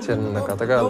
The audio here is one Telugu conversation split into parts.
చిన్న కథ కాదు.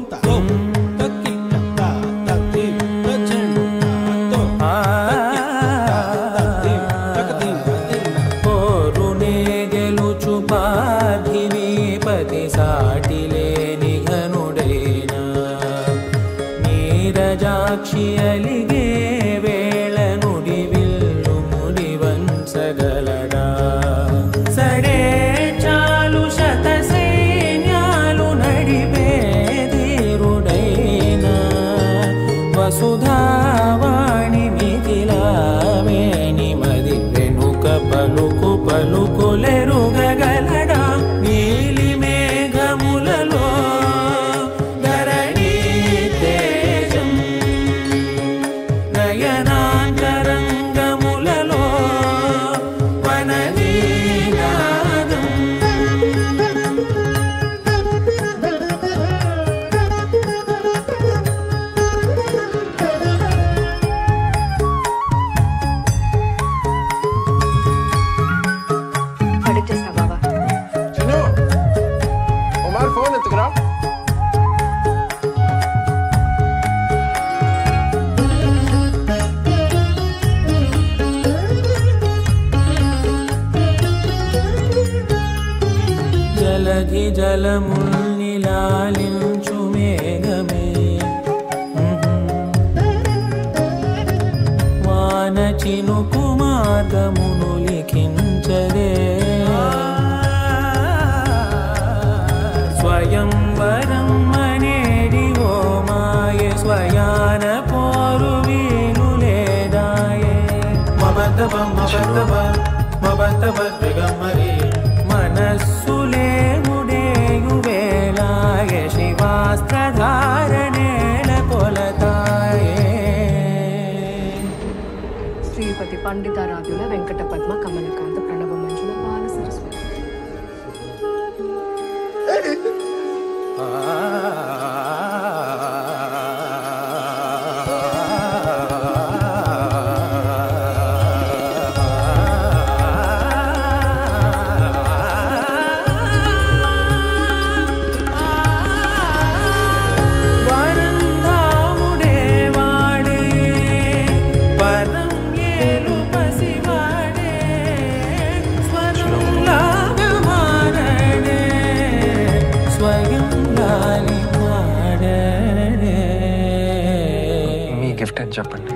జలముల్నిలాలించు మేఘమే వాన చినుకు మార్గమును లిఖించరే స్వయం సంవరం అనేడి ఓ మాయే స్వయాన పోరు వీలు లేదాయే మబంతబ దిగమ్మరి మనస్సులే ముడేయు వేళాయే శివాస్త్రధారణేల కొలతాయే శ్రీపతి పండితారాధ్యుల వెంకట పద్మ కమలకాంత ప్రణవ మంజుల బాల సరస్వతి. మీ గిఫ్ట్ అని చెప్పండి.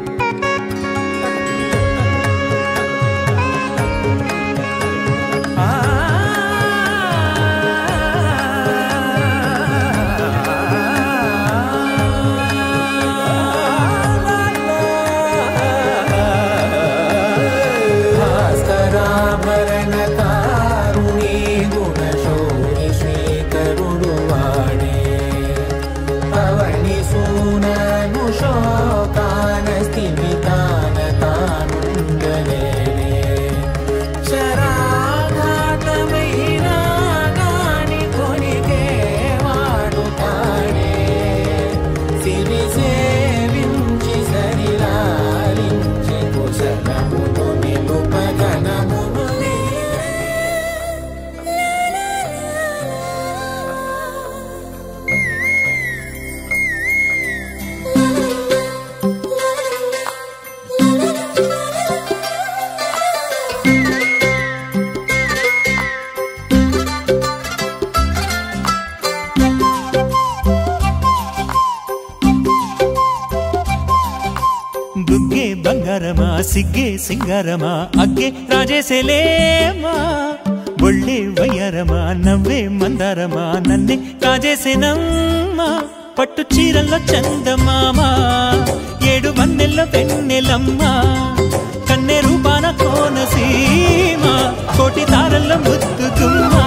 బుగ్గే బంగారమా సిగ్గే సింగారమా అగ్గే రాజేసేలేమా ఒళ్ళే వయ్యారమా నవ్వే మందారమా నన్నే కాజేసేనమ్మా పట్టు చీరల్లో చందమామా ఏడు వన్నెల్లో వెన్నెలమ్మా కన్నె రూపాన కోనసీమ కోటి తారల్లో ముద్దుతుమ్మా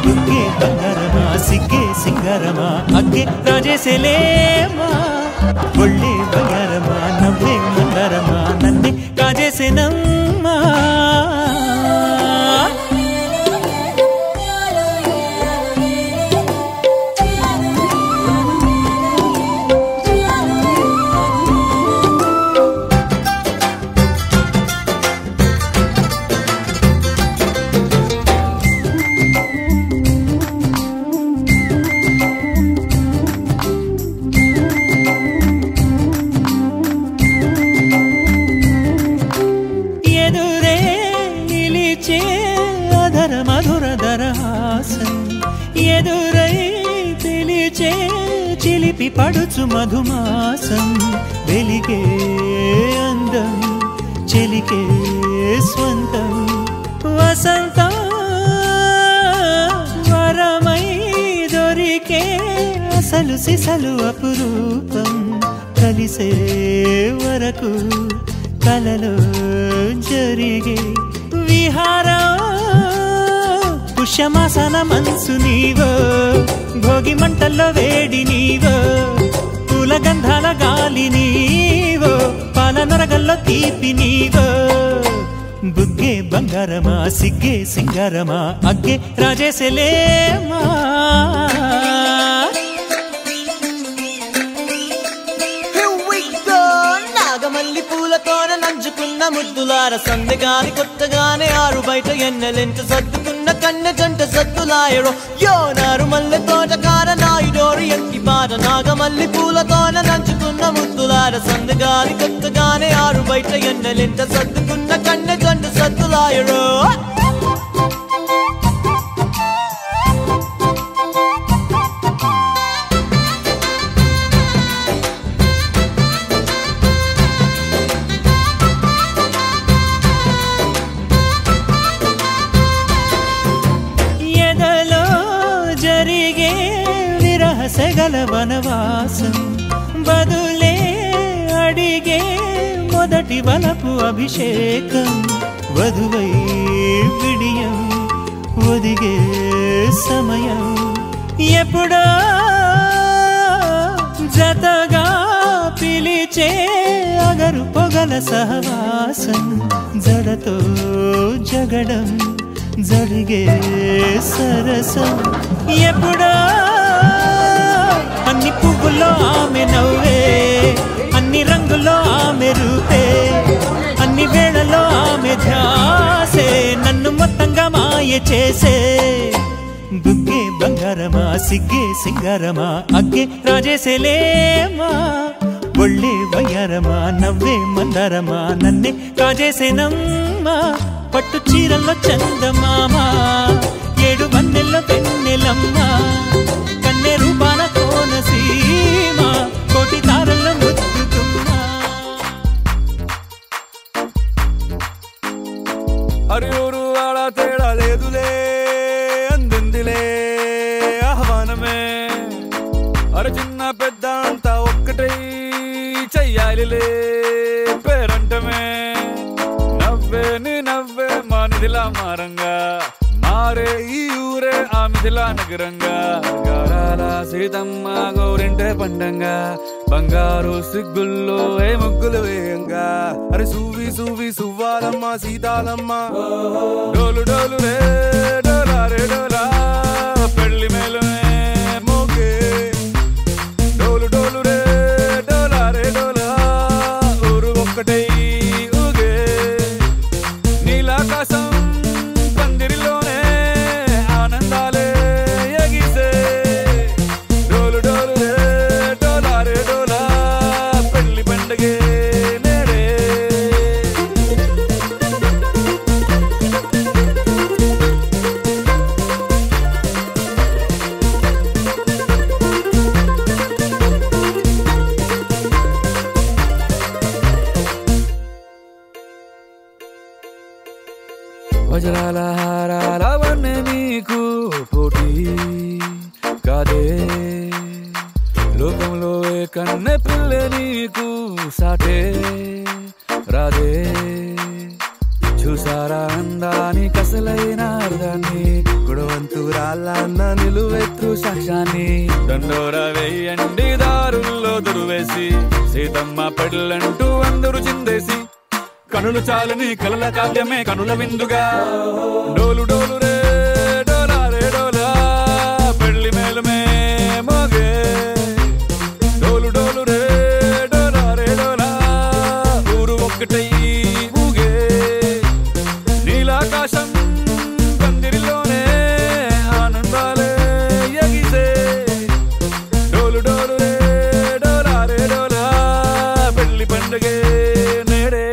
బుగ్గే బంగారమా సిగ్గే సింగారమా అగ్గే రాజేసేలేమా ఒళ్ళే బంగారమా నవ్వే మందారమా నన్నే కాజేసేనమ్మా ఎదురై పిలిచే చిలిపి పడుచు మధుమాసం వెలిగే అందం చెలికే స్వంతం వసంతం వరమై దొరికే అసలు సిసలు అపురూపం కలిసే వరకు కలలో జరిగే విహారం పుష్యమాసన మనసు నీవో భోగి మంటల్లో వేడి నీవో పూల గంధాల గాలి నీవో పాల నరగల్లో తీపి నీవో బుగ్గే బంగారమా సిగ్గే సింగారమా అగ్గే రాజేసేలేమా నాగమల్లి పూలతోన నంచుకున్న ముద్దులార సందెగాని కొత్తగానే ఆరు బయట ఎన్నెలెంట సర్దుకున్న కన్నె జంట సద్దులాయడో యో నారు మల్లె తోటకార నాయుడోరు ఎంటి బాట నాగమల్లి పూలతోన నంచుకున్న ముద్దులార సందెగాని కొత్తగానే ఆరు బయట ఎన్నెలెంట సర్దుకున్న కన్నె జంట సద్దులాయడో ఎదలో జరిగే సెగల వనవాసం బదులే అడిగే మొదటి వలపు అభిషేకం వధువై విడియం ఒదిగే సమయం ఎప్పుడో జతగా పిలిచే అగరు పొగల సహవాసం జడతో జగడం జరిగే సరసం ఎప్పుడో అన్ని పువ్వుల్లో ఆమె నవ్వే అన్ని రంగుల్లో ఆమె రూపే అన్ని వేళల్లో ఆమె ధ్యాసే నన్ను మొత్తంగా మాయ చేసే బుగ్గే బంగారమా సిగ్గే సింగారమా అగ్గే రాజేసేలేమా ఒళ్ళే వయ్యారమా నవ్వే మందారమా నన్నే కాజేసేనమ్మా పట్టు చీరల్లో చందమామా ఏడు వన్నెల్లో పెన్నెలమ్మా కన్నె రూపాన కోనసీమ కోటి తారల్లో ముద్దుతుమ్మా అరి ఊరు ఆడ తేడా లేదులే అందిందిలే ఆహ్వానమే అరే చిన్న పెద్ద అంతా ఒక్కటై చెయ్యాలిలే పేరంటమే నవ్వే నీ నవ్వే మా నిధిలా మారంగా మారే ఈ ఊరే ఆ మిథిలా నగరంగా గారాల సీతమ్మ గౌరింటే పండంగా బంగారు సిగ్గుల్లో ఏ ముగ్గులు వేయంగా అరే సూవి సూవి సువ్వాలమ్మ సీతాలమ్మ డోలు డోలు రే డోలా రే డోలా పెళ్లి మేలునే మోగే డోలు డోలు రే డోలా రే డోలా ఊరు ఒక్కటై ఊగే నీలాకాశం పందిరిలోనే ఆనందాలే ఎగిసే డోలు డోలు రే డోలా రే డోలా పెళ్లి పండగే నేడే వజ్రాల హారాల వన్నె నీకు పోటీ కాదే లోకంలో ఏ కన్నె పిల్లె నీకు సాటే రాదే చూసారా అందాని కసలైన అర్థాన్ని గుడవంతురాళ్ళన్న నిలువెత్తు సాక్ష్యాన్ని దండోరా వేయండి దారుల్లో దురువేసి సీతమ్మ పెళ్ళంటూ అందరూ చిందేసి కనులు చాలని కలల కావ్యమే కనుల విందుగా డోలు డోలు రే డోలా రే డోలా పెళ్లి మేలుమే మోగే డోలు డోలు రే డోలా రే డోలా ఊరు ఒక్కటై ఊగే నీలాకాశం పందిరిలోనే ఆనందాలే ఎగిసే డోలు డోలు రే డోలా రే డోలా పెళ్లి పండగే నేడే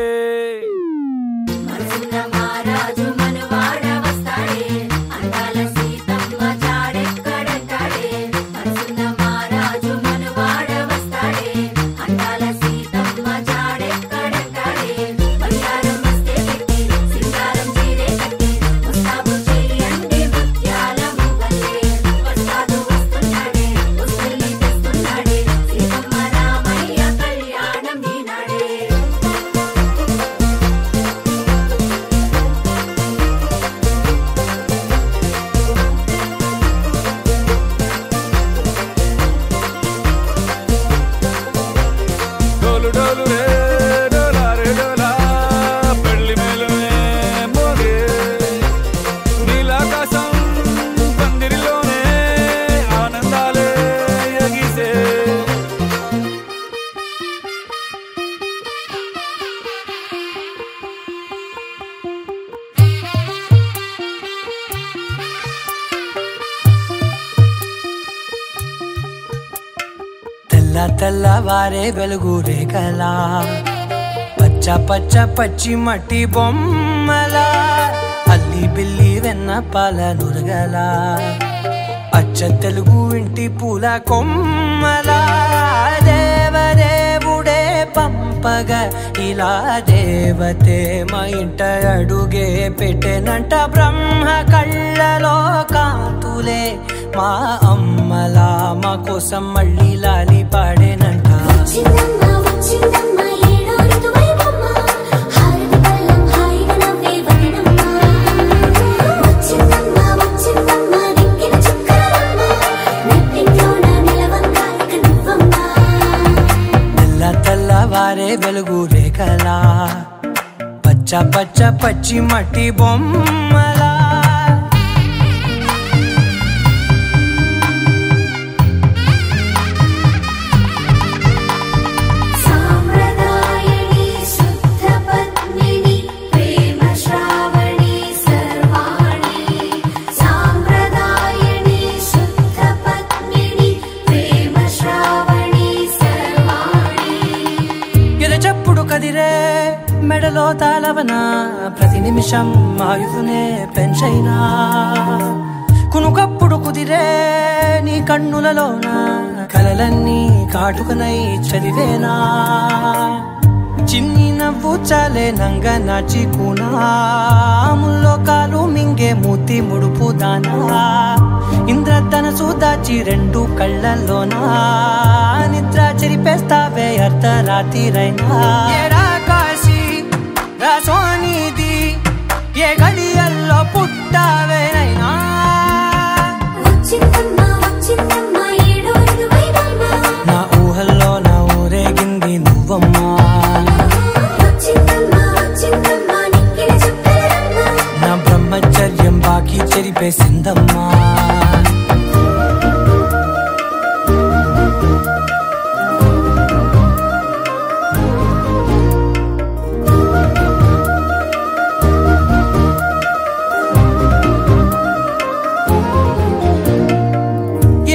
తెల్లవారే వెలుగు రేఖలా పచ్చ పచ్చ పచ్చి మట్టి బొమ్మలా అల్లి బిల్లి వెన్న పాల నురగలా అచ్చ తెలుగు ఇంటి పూల కొమ్మలా దేవదేవుడే పంపగా ఇలా దేవతే మా ఇంట అడుగే పెట్టెనంట బ్రహ్మ కళ్ళలో కాంతులే మా అమ్మలా మా కోసం మళ్ళీ లాలి పాడేనంట. తెల్లవారే వెలుగు రేఖలా పచ్చ పచ్చ పచ్చి మట్టి బొమ్మలా కదిరే మెడలో తాళవన ప్రతి నిమిషం ఆయువునే పెంచైనా కునుకప్పుడు కుదిరే నీ కన్నులలోన కలలన్నీ కాటుకనై చదివేనా చిన్ని నవ్వు చాలే నంగ నాచి కూనాముల్లో కాలు మింగే మూతి ముడుపు దానా ఇంద్రధనసు దాచి రెండు కళ్ళల్లోనా నిద్ర చెరిపేస్తావే అర్ధరాత్రిరైనా కాశీ రాసోనిది ఏ గడియల్లో పుట్టావేనైనా నా ఊహల్లో నా ఊరేగింది నువ్వమ్మా నా బ్రహ్మచర్యం బాకీ చెరిపేసిందమ్మా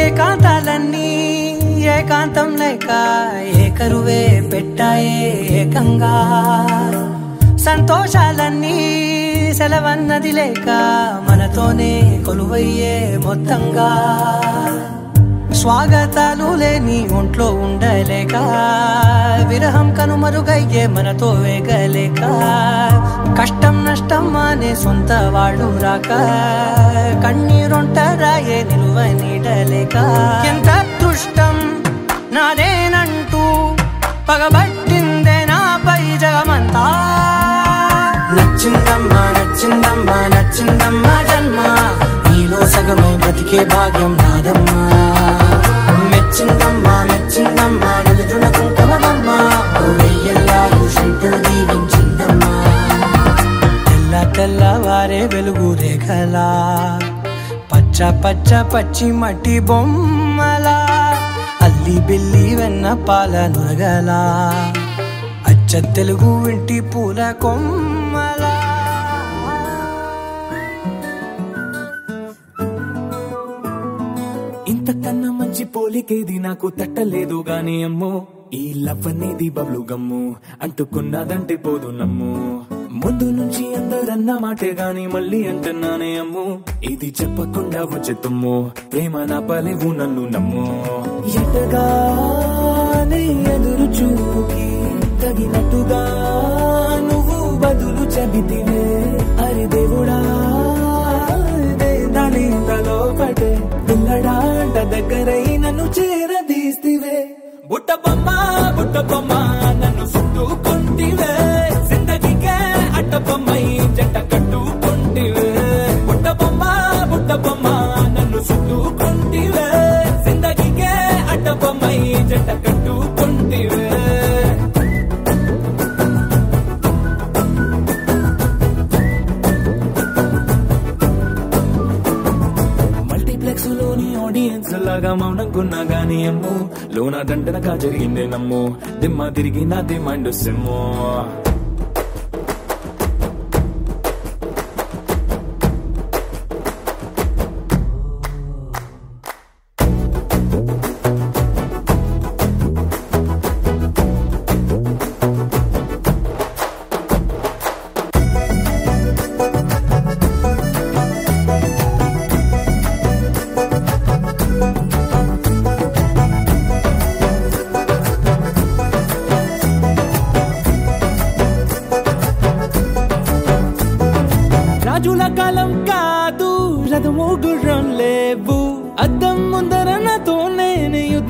ఏకాంతాలన్నీ ఏకాంతం లేక ఏకరువే పెట్టాయే ఏకంగా సంతోషాలన్నీ సెలవన్నది లేక మనతోనే కొలువయ్యే మొత్తంగా స్వాగతాలు లేని ఒంట్లో ఉండలేక విరహం కనుమరుగయ్యే మనతో వేగలేక కష్టం నష్టం అనే సొంత వాళ్ళు రాక కన్నీరొంటరాయే నిలువ నీడలేక ఎంత అదృష్టం నాదేనంటూ పగబట్టిందే నాపై జగమంతా నచ్చిందమ్మా నచ్చిందమ్మా నచ్చిందమ్మా జన్మ నీలో సగమై బ్రతికే భాగ్యం నాదమ్మా మెచ్చిందమ్మా మెచ్చిందమ్మా నిలుచున్న కుంకుమమ్మా వెయ్యల్లాలు శంకులు దీవించిందమ్మా తెల్లవారే వెలుగు రేఖలా పచ్చ పచ్చ పచ్చి మట్టి బొమ్మలా అల్లి బిల్లి వెన్న పాల నురగలా అచ్చ తెలుగు ఇంటి పూల కొమ్మలా ఇంతకన్నా మంచి పోలికేది నాకు తట్టలేదు గాని అమ్మో ఈ లవ్ అనేది బబ్లు గమ్ము అంటుకున్నదంటే పోదు నమ్ము ముందు నుంచి అందరన్న మాటే గాని మళ్ళీ అంటున్నానే అమ్ము ఇది చెప్పకుండా వచ్చే తుమ్ము ప్రేమ నా పలేవు నన్ను నమ్ము ఎటగానే ఎదురు చూకి తగినట్టుగా నువ్వు బదులు చెబితివే అరి దేవుడా దాని తలో పటే పిల్లడాంట దగ్గరై నన్ను చేరదీస్తివే బుట్ట బొమ్మ నన్ను చుట్టుకుంటివే జిందగీకే అట్ట బొమ్మై జంట కట్టుకుంటివే బుట్ట బొమ్మ నన్ను చుట్టుకుంటివే జిందగీకే అట్ట బొమ్మై జంట కట్టుకుంటివే లోని ఆడియన్స్ లాగా మౌనంకున్నా గానీ అమ్ము లోన దండనగా జరిగిందే నమ్ము దిమ్మ తిరిగి నాదే మైండ్ సిమ్ము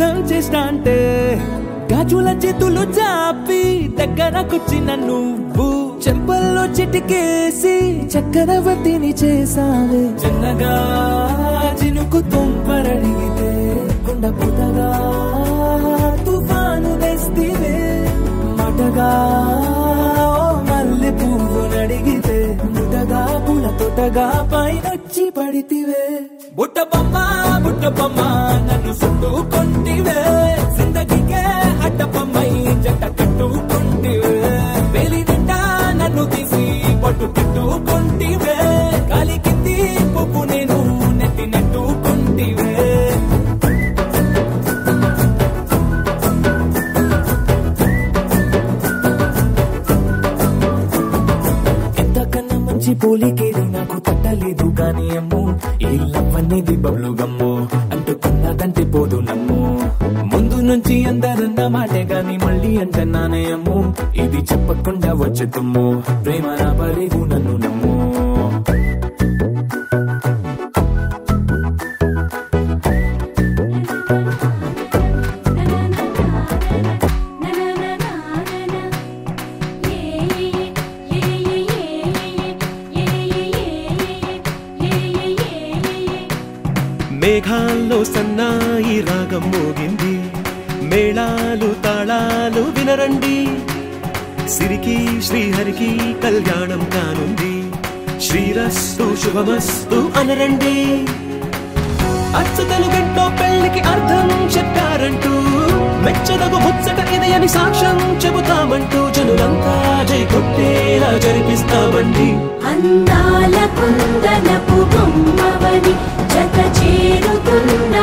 అర్థం చేస్తా అంటే గాజుల చేతులు చాపి దగ్గరకొచ్చిన నువ్వు చెంపల్లో చిటికేసి చక్రవర్తిని చేసావే చిన్నగా చినుకు తుంపరడిగితే కుండ పుటగా తుఫాను తెస్తివే మాటగా మల్లె పువ్వు నడిగితే ముటగా పుల తొటగా పైనొచ్చి పడితివే బుట్ట బొమ్మ నన్ను చుట్టుకుంటివే జిందగీకే అడ్డపమ్మై జంట కట్టుకుంటివే వేలి నిండా నన్ను తీసి పట్టు కట్టుకుంటివే గాలి కింది పువ్వు నేను నెత్తి నెట్టుకుంటివే ఎంతకన్నా మంచి పోలికేది నాకు తట్టలేదు కానీ అమ్ము ఈ లవ్ అనేది బబ్లు గమ్ము అంటుకున్నదంటే పోదు నమ్ము ముందు నుంచి అందరన్న మాటే గాని మళ్ళీ అంటున్నానే అమ్ము ఇది చెప్పకుండా వచ్చే తుమ్ము ప్రేమ నా పరేగు నన్ను నమ్ము మేఘాల్లో సన్నాయి రాగం మోగింది మేళాలు తాళాలు వినరండి సిరికి శ్రీహరికి కళ్యాణం కానుంది శ్రీరస్తు శుభమస్తు అనరండి అచ్చతలు గంటో పెళ్లికి అర్థం చెప్పారంటూ మెచ్చదగు ముచ్చట ఇది అని సాక్ష్యం చెబుతామంటూ జనులంతా జై కొట్టేలా జరిపిస్తామండి అందాల కుందనపు బొమ్మవని జత చేరుతున్న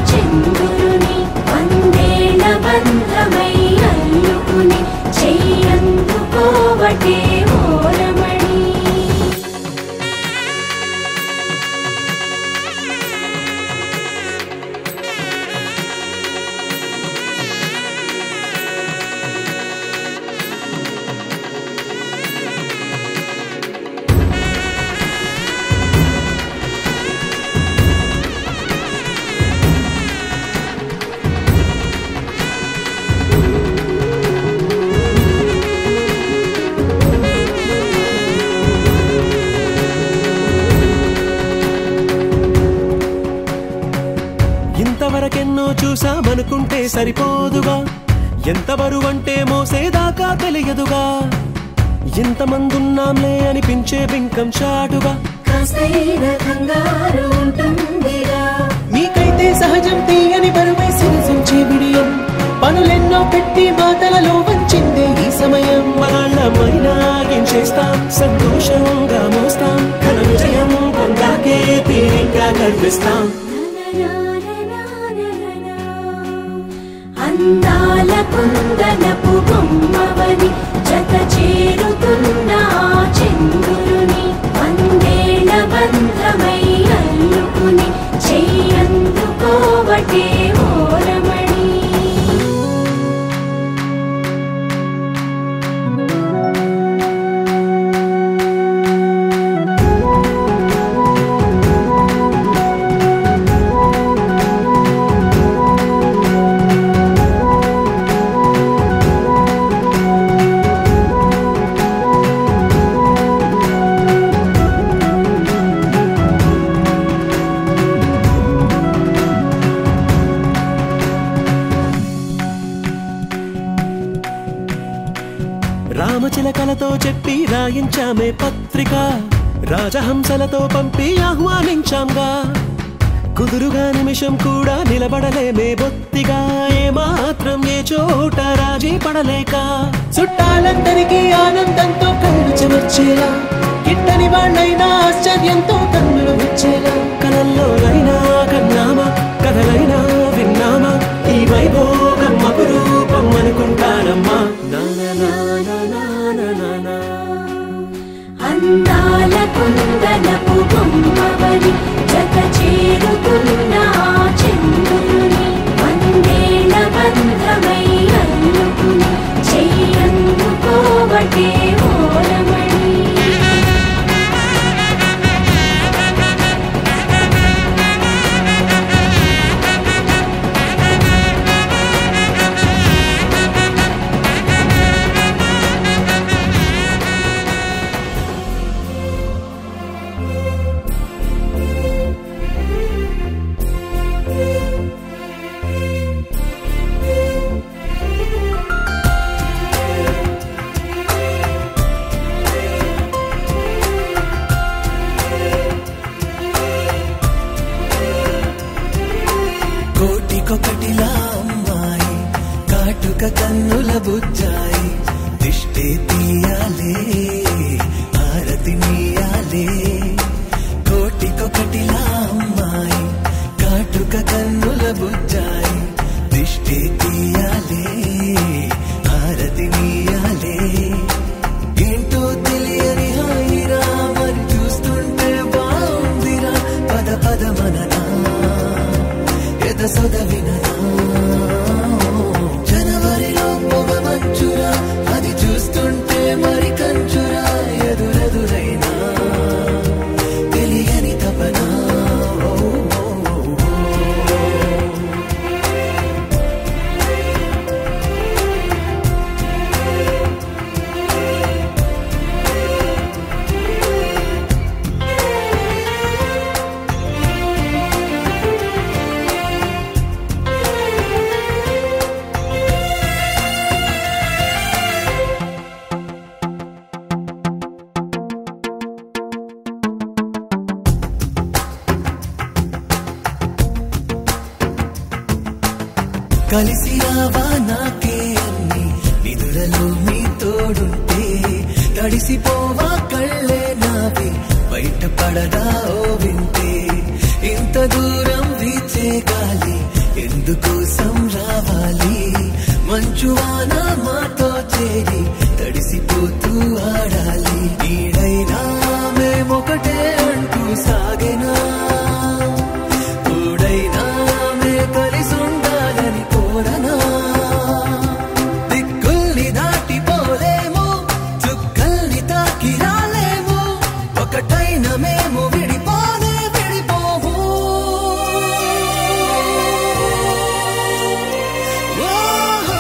చంద్రుని వందేళ్ల బంధమై అల్లుకుని చెయ్యందుకోవటే ఓరమణి ఇంతవరకెన్నో చూసామనుకుంటే సరిపోదుగా ఎంత బరువంటే మోసేదాకా తెలియదుగా ఇంతమందున్నాంలే అనిపించే బింకం చాటుగా మీకైతే సహజం తీయని బరువై సిరిసించే విడియం పనులెన్నో పెట్టి మాటలలో వంచిందే ఈ సమయం మనాళ్ళమైనా ఏం చేస్తాం సంతోషంగా మోస్తాం ఘన విజయం పొందాకే తీరిగ్గా కనిపిస్తాం అందాల కుందనపు బొమ్మవని జత చేరుతున్న చంద్రుని వందేళ్ల బంధమై అల్లుకుని చెయ్యందుకోవటే ఓరమణి రామచిలకలతో చెప్పి రాయించామే పత్రిక రాజహంసలతో పంపి ఆహ్వానించాంగా కుదురుగా నిమిషం కూడా నిలబడలేమే బొత్తిగా ఏమాత్రం ఏ చోట రాజీ పడలేక చుట్టాలందరికీ ఆనందంతో కళ్ళు చెమర్చేలా గిట్టని వాళ్ళైనా ఆశ్చర్యంతో కన్నులు వచ్చేలా కలల్లోనైనా కన్నామా కథలైనా విన్నామా ఈ వైభోగం అపురూపం అనుకుంటానమ్మా అందాల కుందనపు బొమ్మవని జత చేరుతున్న చంద్రుని వందేళ్ల బంధమై అల్లుకుని చెయ్యందుకోవటే ఓరమణి కోటికొకటిలా అమ్మాయి కాటుక కన్నుల బుజ్జాయి దిష్టే తీయాలే హారతి నీయాలే కోటికొకటిలా అమ్మాయి కాటుక కన్నుల బుజ్జాయి దిష్టే తీయాలే హారతి నీయాలే ఏంటో తెలియని హాయిరా మరి చూస్తుంటే బాగుందిరా పద పద మననా ఎద సొద విననా జనవరిలో పొగ మంచురా అది చూస్తుంటే మరి కంచురా ఎదురెదురైనా తెలియని తపనా కలిసి రావా నాకే అన్ని నిదురలో మీ తోడుంటే తడిసిపోవా కళ్ళే నావి బయట పడదా ఓ వింటే ఇంత దూరం వీచే గాలి ఎందుకోసం రావాలి మంచువాన మాతో చేరి తడిసిపోతూ ఆడాలి ఈడైనా మేమొకటే అంటూ సాగెనా తోడైనా మే కలిసుండాలని కోరనా దిక్కుల్ని దాటిపోలేము చుక్కల్ని తాకి రాలేము ఒకటైన మేము విడిపోనే విడిపోము ఓహో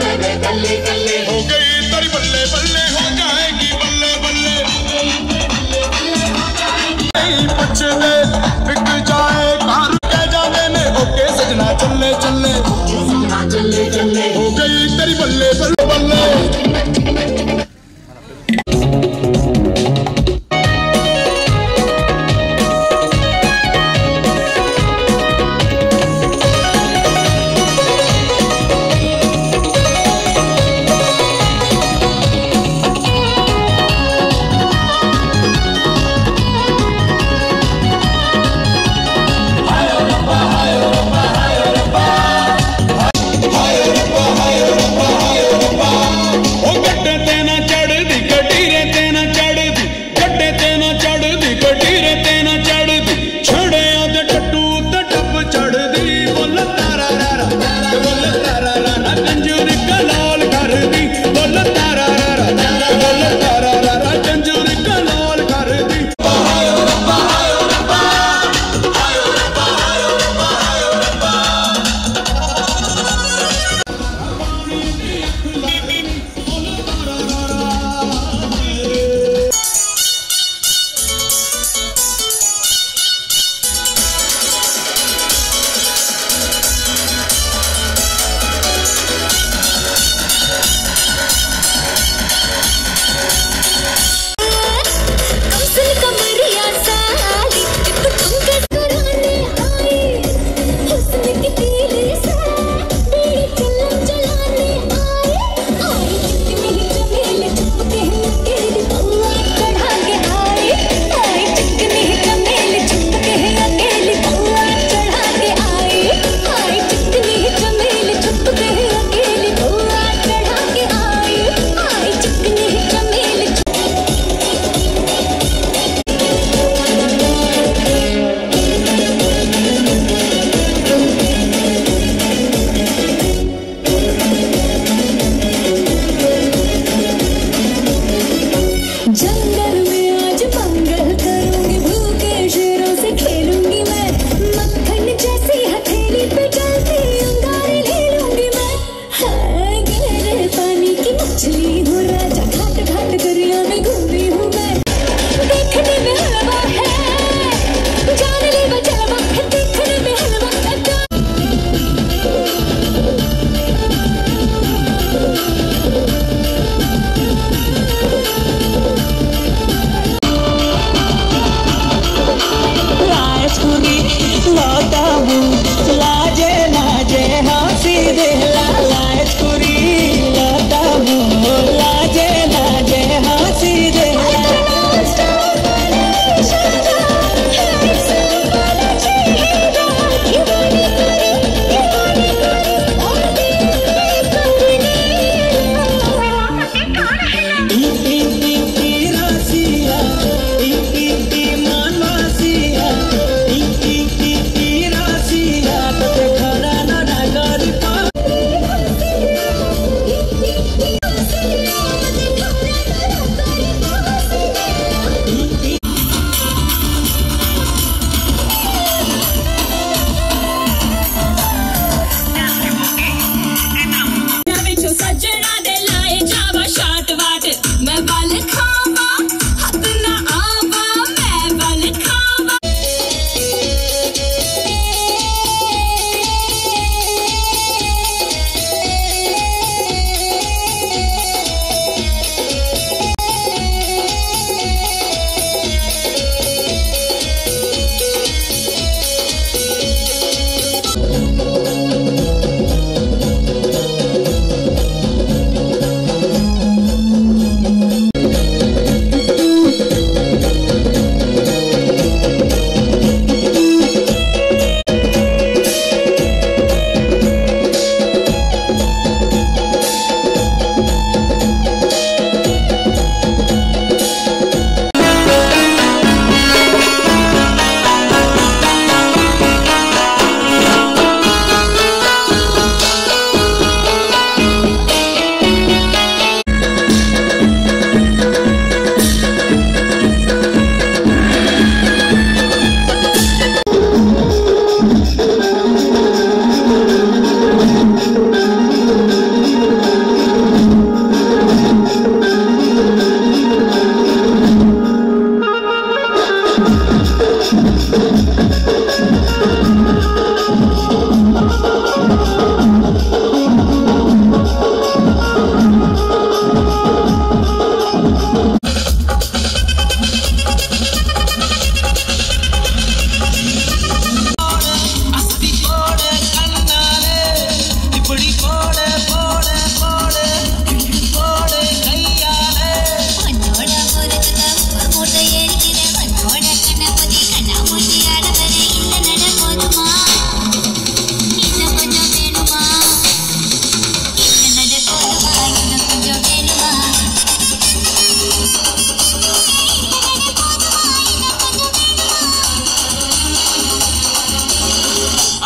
हो गई तेरी बल्ले बल्ले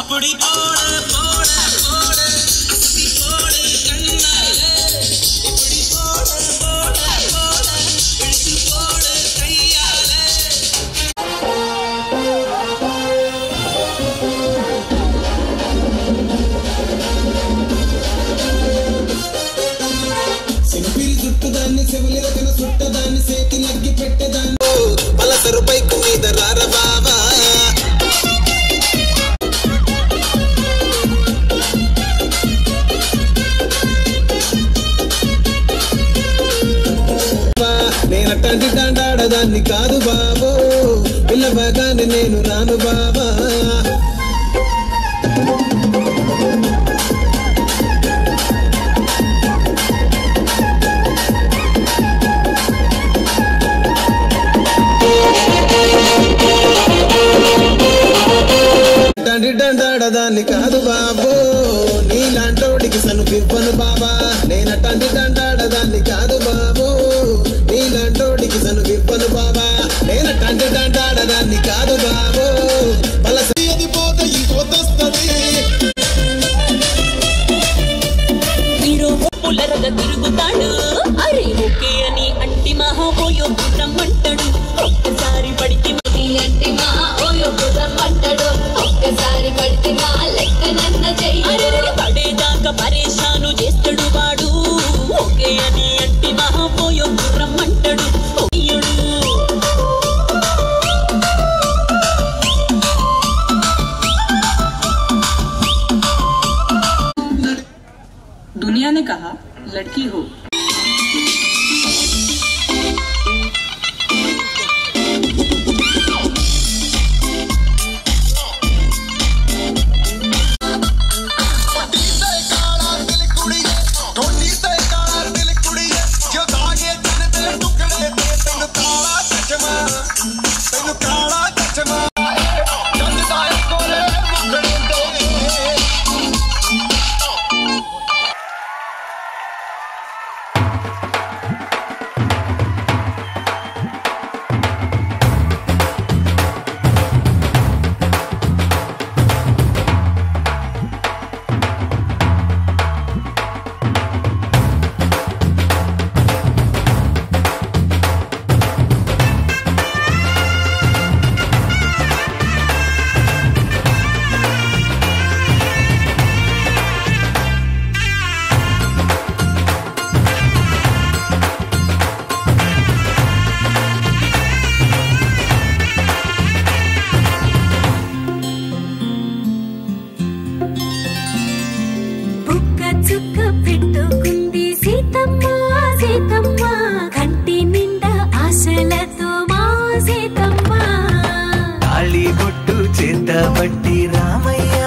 அப்படி போட போட போட அப்படி போட கண்ணாலே இப்படி போட போட போட இழுத்து போட கையாலே సింపిరి చుట్టదాన్ని సెవులిరకన చుట్టదాన్ని సేతి నగ్గి పెట్టదాన్ని పలసరు బైకు మీద రార బావా నేనటంటి దండాడదాన్ని కాదు బాబో పిల్లబాగానే నేను రాను బాబా తండ్రి దండాడదాన్ని కాదు బాబో నీలాంటోడికి సనుపివ్వను బాబా నేనటంటి దండాడదాన్ని కాదు బాబో నీలాంటోడికి సనుపివ్వను బాబా నేనటంటి దండాడదాన్ని కాదు బాబో పలసది పోత ఇంకొస్తది హీరో పుల్లరగా తిరుగుతాడు అరే ఓకే అని అంటి మహాబోయో రమ్మంటాడు ఒక్కసారి పడితే అంటి మహాబోయో రమ్మంటాడు ఒక్కసారి పడితే మా లెక్క నన్న చెయ్యి పడేదాకా పరేషాను చేస్తాడు వాడు ఓకే అని అంటి మహాబోయో రమ్మంటాడు दुनिया ने कहा लड़की हो పట్టి రామయ్య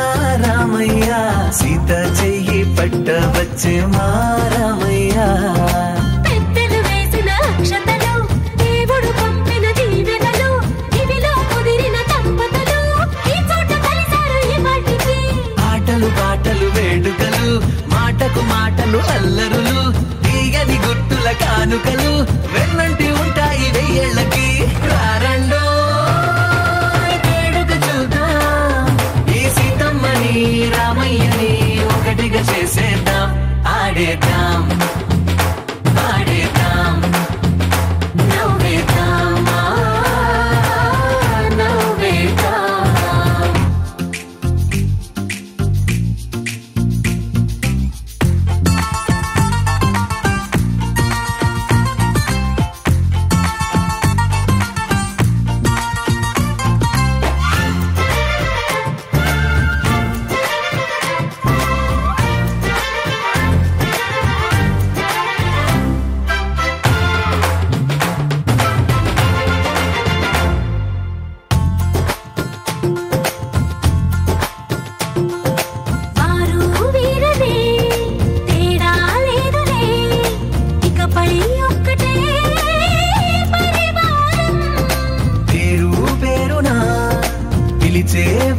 రామయ్య సీత చెయ్యి పట్ట వచ్చే మా రామయ్య పెద్దలు వేసిన అక్షతలు దేవుడు పంపిన దీవెనలు ఇవిలో కుదిరిన దంపతులు ఈ చోట కలిసారు ఈ వాటికి ఆటలు పాటలు వేడుకలు మాటకు మాటలు అల్లరులు తీయని గుట్టుల కానుకలు వెన్నంటి ఉంటాయి వెయ్యేళ్ళకి రారండో రామయ్యని ఒకటిగా చేసేద్దాం ఆడేద్దాం ఆడేద్దాం నవ్వేద్దాం నవ్వేద్దాం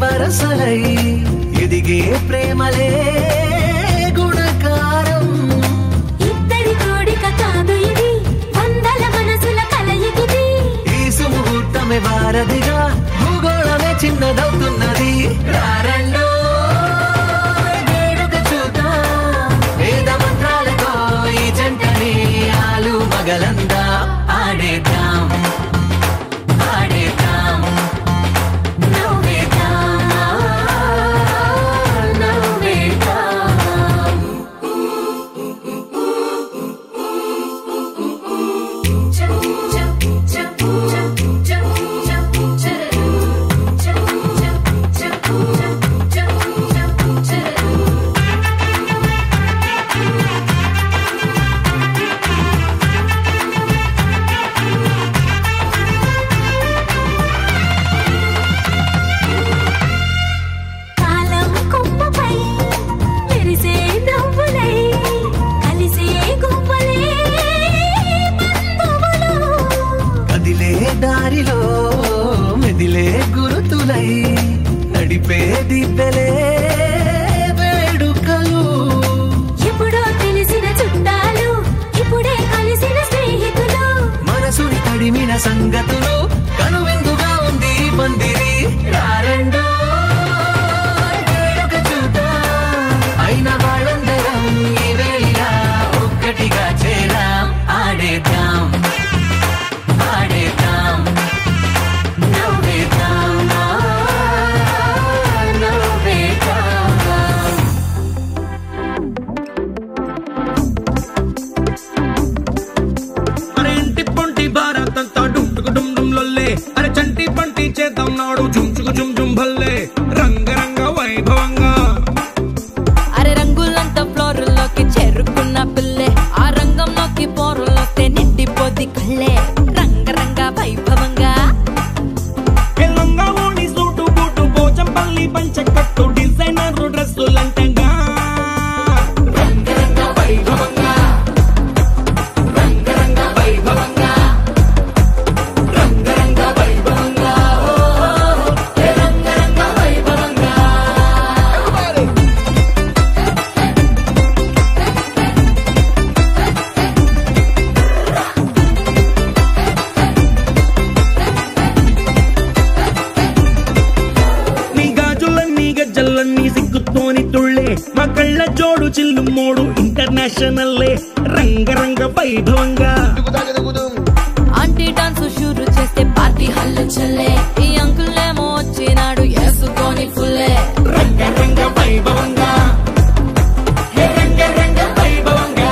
వరసలై ఎదిగే ప్రేమలే గుణకారం ఇద్దరి కోడిక కాదు ఇది వందల మనసుల కలయికిది ఈ సుముహూర్తమే వారధిగా భూగోళమే చిన్నదవుతున్నది రారండో నడిపేది వేడుకలు. ఎప్పుడో తెలిసిన చుట్టాలు ఇప్పుడే కలిసిన స్నేహితులు, మనసుని తడిమిన సంగతులు కనువిందుగా ఉంది పందిరి. రారండో వేడుక చూద్దాం, అయిన వాళ్ళందరం ఈ వేళ ఒక్కటిగా చేరాం. ఆడేద్దాం ఆడేద్దాం నవ్వేద్దాం నవ్వేద్దాం. అరే ఇంటి పొంటి భారతంతా డుంటుకు డుమ్ డుమ్ లొల్లే, అరే చంటి పంటి చేద్దాం నాడు జుంచుకు జుమ్ జుమ్ భల్లే. రంగరంగ వైభవంగా అరే రంగులంతా ఫ్లోర్లోకి చేరుకున్న పిల్లే, ఆ రంగంలోకి పోరులోస్తే నిండిపోద్ది కళ్ళే. రంగరంగ వైభవంగా లంగా ఓణి సూటు బూటు పోచంపల్లి పంచకట్టు డిజైనర్ డ్రెస్సులంటగా. రంగరంగ వైభవంగా రంగరంగ వైభవంగా రంగరంగ వైభవంగా రంగరంగ వైభవంగా. నీ గాజులన్నీ గజ్జలన్నీ సిగ్గుతోని తుళ్ళే, మా కళ్ళ జోడు చిల్లు మోడు ఇంటర్నేషనల్లే. రంగరంగ వైభవంగా ఆంటీ డాన్స్ షూరు చేస్తే పార్టీ హల్లు చల్లే. ఈ అంకులేమో వచ్చినాడు వేసుకొని ఫుల్లే. రంగరంగ వైభవంగా రంగరంగ వైభవంగా.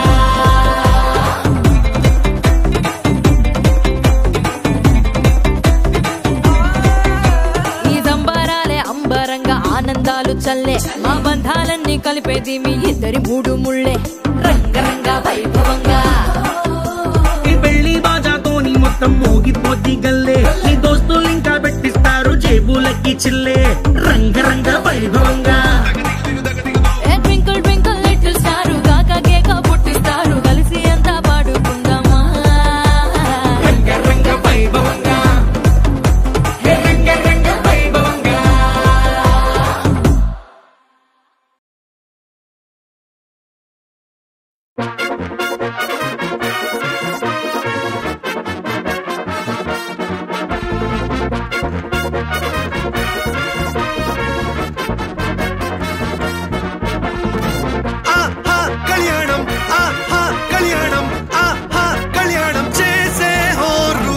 ఈ సంబరాలే అంబరంగా ఆనందాలు చల్లే, మా బంధాలన్నీ కలిపేది మీ ఇద్దరి మూడు ముళ్ళే. రంగరంగ వైభవంగా ఈ పెళ్లి బాజాతోని మొత్తం మోగిపోద్ది గల్లే, నీ దోస్తులు ఇంకా పెట్టిస్తారు జేబులకి చిల్లే. రంగరంగ వైభవంగా ఏ ట్వింకిల్ ట్వింకిల్ లిటిల్ స్టార్ కాక కేక పుట్టిస్తారు, కలిసి అంతా పాడుకుందామా. రంగరంగ వైభవంగా రంగరంగ వైభవంగా. ఆహా కళ్యాణం ఆహా కళ్యాణం ఆహా కళ్యాణం చేసే హోరు.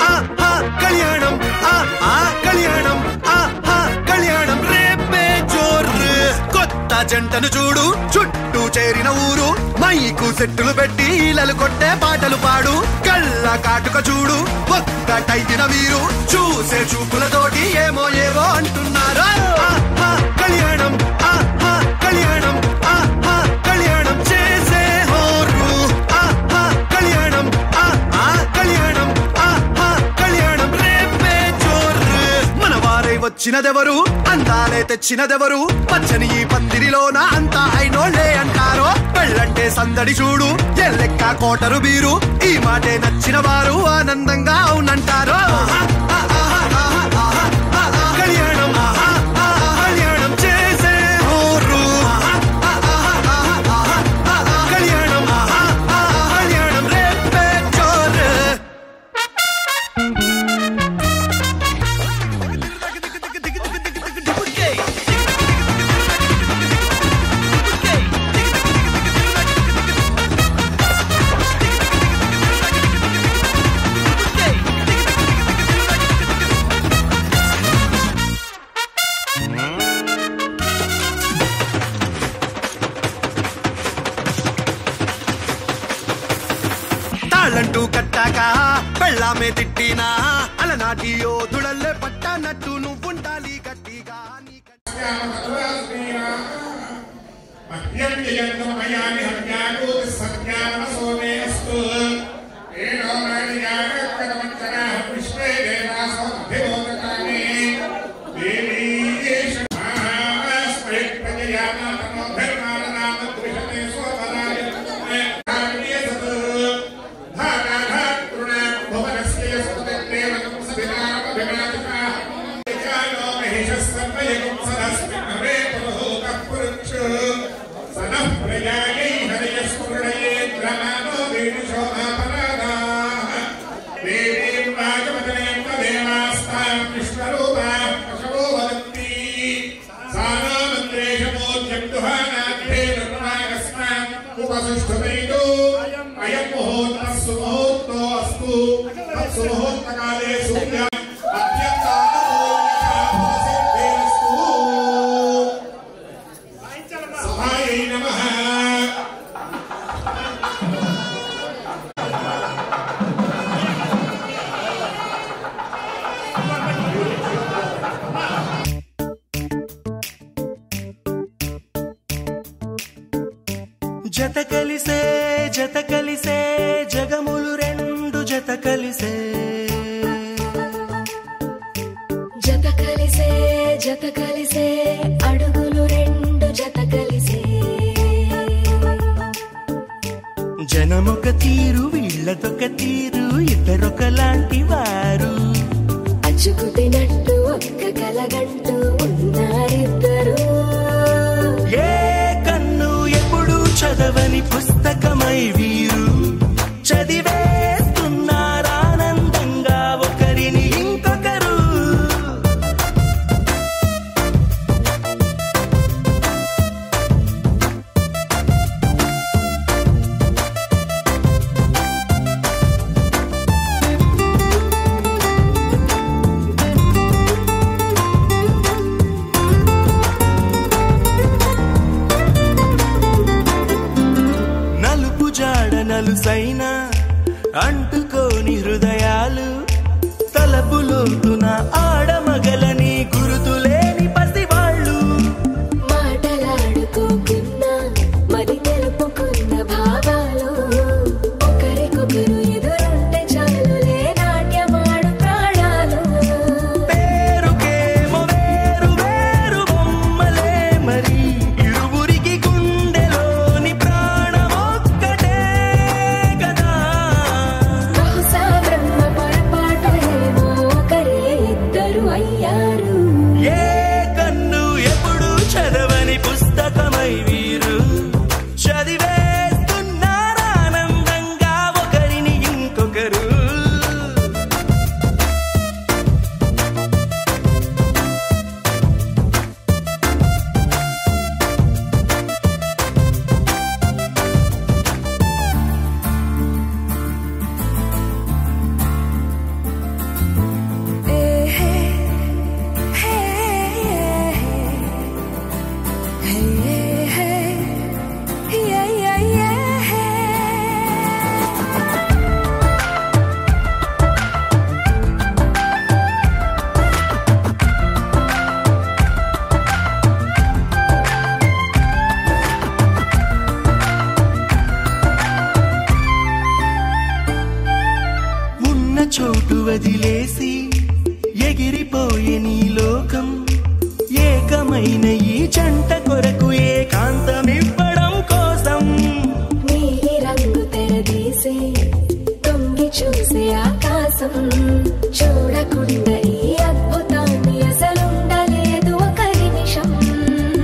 ఆహా కళ్యాణం ఆహా కళ్యాణం ఆహా కళ్యాణం రేపే జోరు. కొత్త జంటను చూడు చుట్టూ చేరిన ఊరు, మైకు సెట్టులు పెట్టి ఈలలు కొట్టే పాటలు పాడు. కళ్ళ కాటుక చూడు ఒక్కటైన వీరు, చూసే చూపులతోటి ఏమో ఏవో అంటున్నారు. ఆహా కళ్యాణం ఆహా కళ్యాణం ఆహా కళ్యాణం చేసే హోరు. ఆహా కళ్యాణం ఆహా కళ్యాణం ఆహా కళ్యాణం రేపే జోరు. మన వారై వచ్చినదెవరు అందాలే తెచ్చినదెవరు, పచ్చని ఈ పందిరిలోన అంతా అయినోళ్లే అంటారో. పెళ్ళంటే సందడి చూడు ఎల్లెక్క కోటరు బీరు, ఈ మాటే నచ్చిన వారు ఆనందంగా అవునంటారు. కళ్యాణం కళ్యాణం చేసే హోరు. కళ్యాణం కళ్యాణం రేపే జోరు. తాళంటూ కట్టాక పెళ్ళామే తిట్టినా, అలనాటి యోధుడల్లే పట్టనట్టు నువ్వుండాలి గట్టిగా. Sarva అయం దుహానాగ్నే నిర్మాగస్మాన్ ఉపసుష్ఠుతైతో అయం ముహూర్తస్సు ముహూర్తో అస్తు తత్సు ముహూర్తకాలే సూర్య సహాయై నమః. జత కలిసే జగములు రెండు జత కలిసే అడుగులు రెండు జత కలిసే జనమొక తీరు వీళ్ళదొక తీరు ఇద్దరొకలాంటి వారు అచ్చుకుతినట్టు ఒక్క కలగంటూ ఉన్నారిద్దరు ఏ కన్ను ఎప్పుడు చదవని పుస్తకమై వీరు చదివేస్తున్నారానందంగా ఒకరిని ఇంకొకరు నలుసైన అంటుకోని హృదయాలు తలపులోతున ఆడమగలని గురుతులేని పసివాళ్ళు మాటలాడుకోకున్నా మరి తెలుపుకున్న భావాలు ఒకరికొకరు ఎదురుంటే చాలులే నాట్యమాడు ప్రాణాలు పేరుకేమో వేరు వేరు బొమ్మలే మరి ఇరువురికి గుండెలోని ప్రాణమొక్కటే కదా బహుశా బ్రహ్మ పొరపాటు ఏమో ఒకరే ఇద్దరు అయ్యారు ఏ కన్ను ఎప్పుడు చదవని పుస్తకమై వీరు చదివేస్తున్నారానందంగా ఒకరిని ఇంకొకరు ఉన్న చోటు వదిలేసి ఎగిరిపోయే నీ లోకం ఏకమైన ఈ జంట కొరకు ఏకాంతమివ్వడం కోసం నీలి రంగు తెరదీసే తొంగి చూసే ఆకాశం చూడకుండా ఈ అద్భుతాన్ని అసలుండలేదు ఒక నిమిషం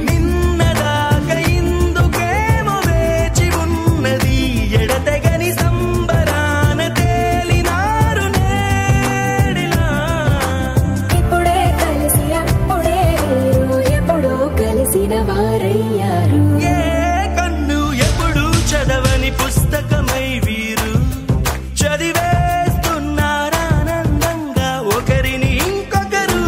నిన్నదాకా ఇందుకేమో వేచి ఉన్నది ఎడతెగని సంబరాన తేలినారు నేడిలా ఇప్పుడే కలిసి అప్పుడే వీరు ఎప్పుడో కలిసిన వారయ్యారు ఏ కన్ను ఎప్పుడు చదవని పుస్తకమై వీరు చదివేస్తున్నారానందంగా ఒకరిని ఇంకొకరు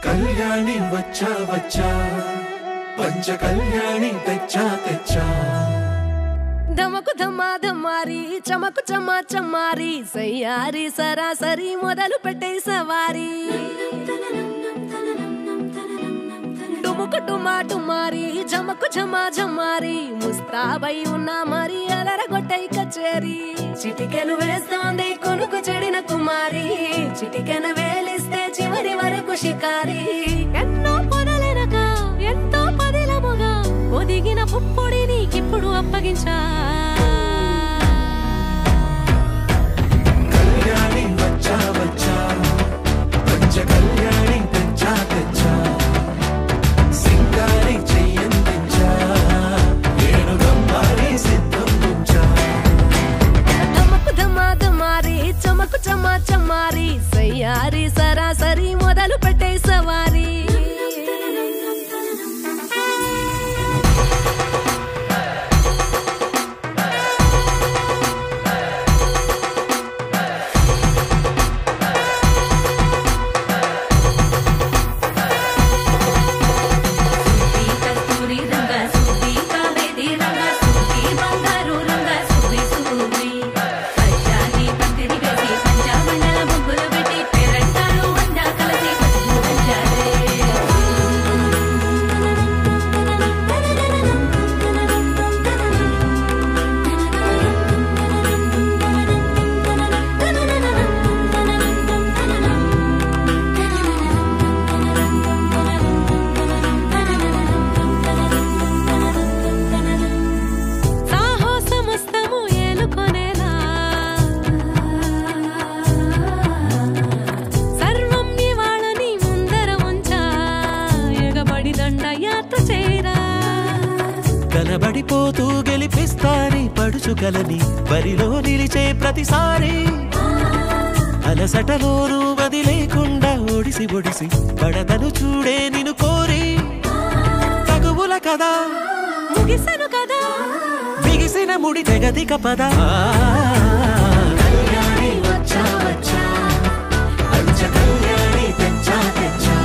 కళ్యాణి వచ్చా వచ్చా పంచ కళ్యాణి తెచ్చా తెచ్చా ధమకు ధమా ధమారి చమకు చమా చమారి సయ్యారి సరాసరి మొదలు పెట్టే సవారి డుముకు టుమా టుమారి జమకు ఝమా ఝమారి ముస్తాబై ఉన్నా మరి అలరగొట్టై కచేరి చిటికెను వేస్తోంది కొనుకు చెడిన కుమారి చిటికెను వేలిస్తే చివరి వరకు షికారి పుప్పొడి నీకిప్పుడు అప్పగించా కళ్యాణి వచ్చా వచ్చా పంచ కళ్యాణి తెచ్చా తెచ్చా సింగారి చెయ్యందించా ఏను గమ్మారి సిద్ధం ఉంచా దమకు దమాదమారి చమకు చమా చమారి సయ్యారి సరాసరి మొదలు పెట్టే సవారీ కనబడిపోతూ గెలిపిస్తాని పడుచుకలని బరిలో నిలిచే ప్రతిసారి అలసటలోనూ వదిలేకుండా ఒడిసి ఒడిసి పడతను చూడే నిన్ను కోరి తగువుల కదా ముగిసను కదా బిగిసిన ముడి తెగదిక పద కళ్యాణి వచ్చా వచ్చా పంచ కళ్యాణి తెచ్చా తెచ్చా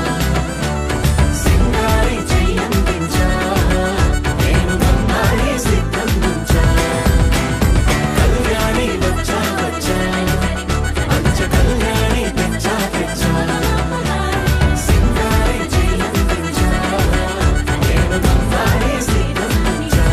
సింగారి చెయ్యందించా నేను గమ్మారి సిద్ధం ఉంచా కళ్యాణి వచ్చా వచ్చా పంచ కళ్యాణి తెచ్చా తెచ్చా సింగారి చెయ్యందించా నేను గమ్మారి సిద్ధం ఉంచా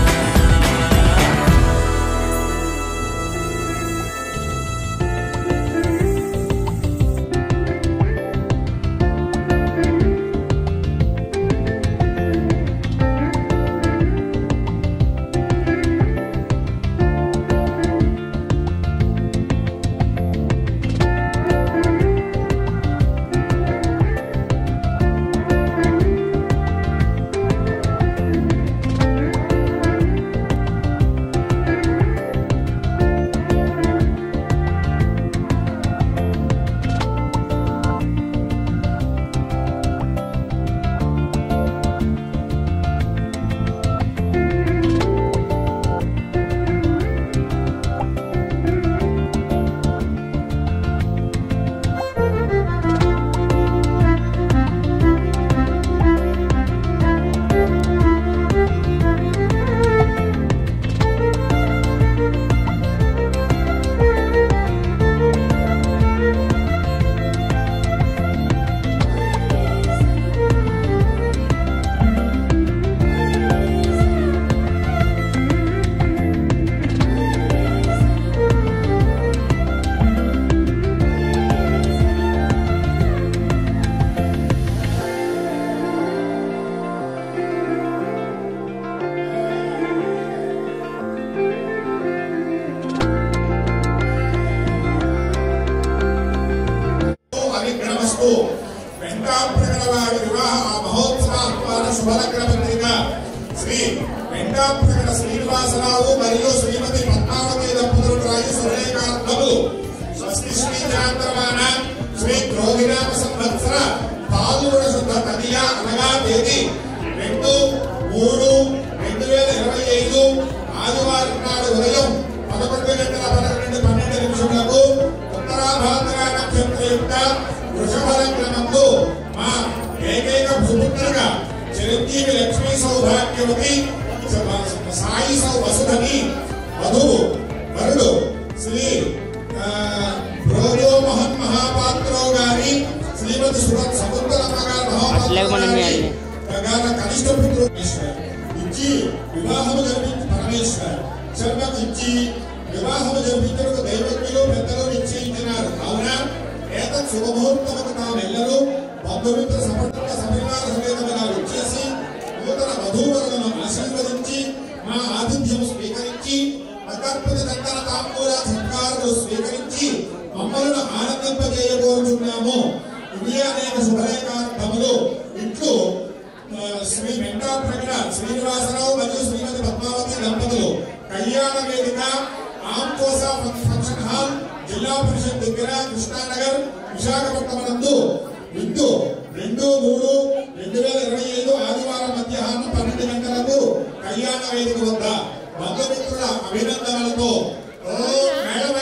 వెంకటాప్రగడవారి వివాహ మహోత్సవాహ్వాన శుభలగ్న పత్రిక శ్రీ వెంకటాప్రగడ శ్రీనివాసరావు మరియు శ్రీమతి పద్మావతి దంపతులు రాజు సురేఖాత్మకులు స్వస్తి శ్రీ చాంద్రమాన శ్రీ క్రోధినామ సంవత్సర పాల్గొన శుద్ధ తదియ అనగా తేదీ 2/3/2025 ఆదివారం నాడు ఉదయం 11:11 ఉత్తరాభాద్ర నక్షత్రయుక్త వృషభ లగ్నమందు మా ఏకైక భూపుత్రుగా చిరంజీవి లక్ష్మీ సౌభాగ్యవతి సాయి వసుధని వధువు వరుడు శ్రీ బ్రోజోమోహన్ మహాపాత్రరావు గారి శ్రీమతి సముద్రమ్మ గారి మహాపాత్ర కనిష్ట పుత్రుడు ఇచ్చి వివాహము జరిపించి పరమేశ్వర్ శర్మకు ఇచ్చి వివాహము జరిపించడానికి దైవజ్ఞులు పెద్దలు నిశ్చయించినారు. కావున ఏతత్ శుభముహూర్తముకు తామెల్లరూ బంధుమిత్ర సమర్థ సపరివార సమేతముగా వచ్చేసి నూతన వధూవరులను ఆశీర్వదించి ఆతిథ్యం స్వీకరించి అకర్పిత దండన తాంబూల సత్కారాలు స్వీకరించి మమ్మల్ని ఆనందింపజేయబోతున్నాము. ఇవి అనేక శుభలేఖార్థములు ఇట్లు శ్రీ వెంకట ప్రకట శ్రీనివాసరావు మరియు శ్రీమతి పద్మావతి దంపతులు కళ్యాణ వేదిక ఆంకోసా ఫంక్షన్ హాల్ జిల్లా పరిషత్ దగ్గర కృష్ణానగర్ విశాఖపట్నం నందు విందు 2/3/2025 ఆదివారం మధ్యాహ్నం 12 గంటలకు కళ్యాణ వేదిక వద్ద బంధుమిత్రుల అభినందనలతో మేడం